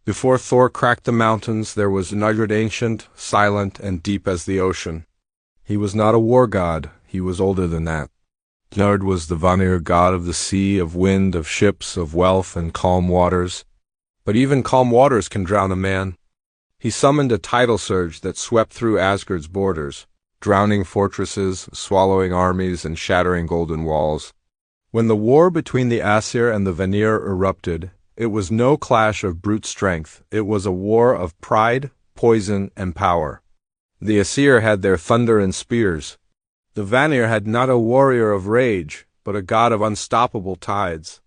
Before Thor cracked the mountains, there was Njord, ancient, silent, and deep as the ocean. He was not a war god, he was older than that. Njord was the Vanir, god of the sea, of wind, of ships, of wealth, and calm waters. But even calm waters can drown a man. He summoned a tidal surge that swept through Asgard's borders, drowning fortresses, swallowing armies, and shattering golden walls. When the war between the Aesir and the Vanir erupted, it was no clash of brute strength, it was a war of pride, poison, and power. The Aesir had their thunder and spears. The Vanir had not a warrior of rage, but a god of unstoppable tides.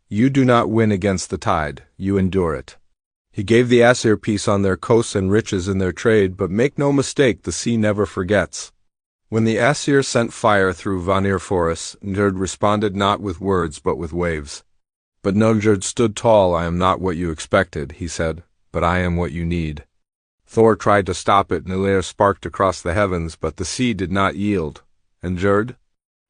You do not win against the tide, you endure it. He gave the Aesir peace on their coasts and riches in their trade, but make no mistake, the sea never forgets. When the Aesir sent fire through Vanir forests, Njord responded not with words but with waves. But Njord stood tall. I am not what you expected, he said, but I am what you need. Thor tried to stop it, and Njord sparked across the heavens, but the sea did not yield. And Njord?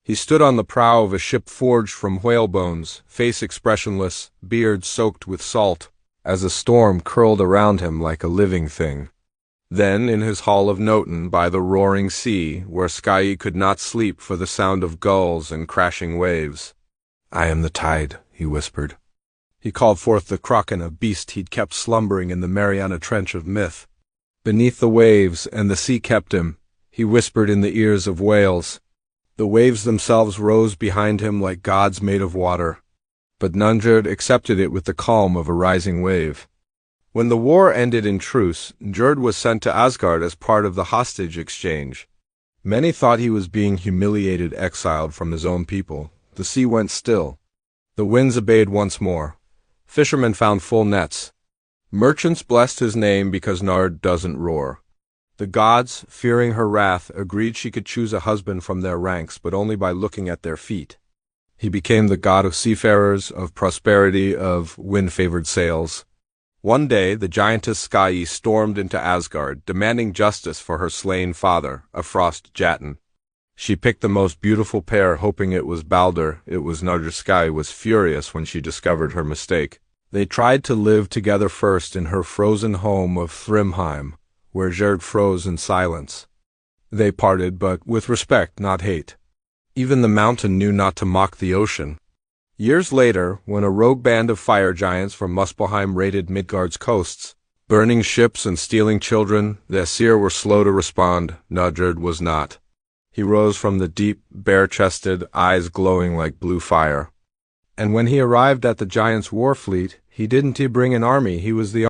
He stood on the prow of a ship forged from whale bones, face expressionless, beard soaked with salt, as a storm curled around him like a living thing. Then, in his hall of Noten, by the roaring sea, where Skadi could not sleep for the sound of gulls and crashing waves, I am the tide, he whispered. He called forth the Kraken, a beast he'd kept slumbering in the Mariana Trench of myth. Beneath the waves, and the sea kept him, he whispered in the ears of whales. The waves themselves rose behind him like gods made of water. But Njord accepted it with the calm of a rising wave. When the war ended in truce, Njord was sent to Asgard as part of the hostage exchange. Many thought he was being humiliated, exiled from his own people. The sea went still. The winds obeyed once more. Fishermen found full nets. Merchants blessed his name because Njord doesn't roar. The gods, fearing her wrath, agreed she could choose a husband from their ranks, but only by looking at their feet. He became the god of seafarers, of prosperity, of wind-favored sails. One day, the giantess Skadi stormed into Asgard, demanding justice for her slain father, a frost Jatun. She picked the most beautiful pair, hoping it was Balder. It was Njord. Skadi was furious when she discovered her mistake. They tried to live together first in her frozen home of Thrymheim, where Njord froze in silence. They parted, but with respect, not hate. Even the mountain knew not to mock the ocean. Years later, when a rogue band of fire giants from Muspelheim raided Midgard's coasts, burning ships and stealing children, the Aesir were slow to respond. Njord was not. He rose from the deep, bare-chested, eyes glowing like blue fire. And when he arrived at the giants' war fleet, he didn't bring an army, he was the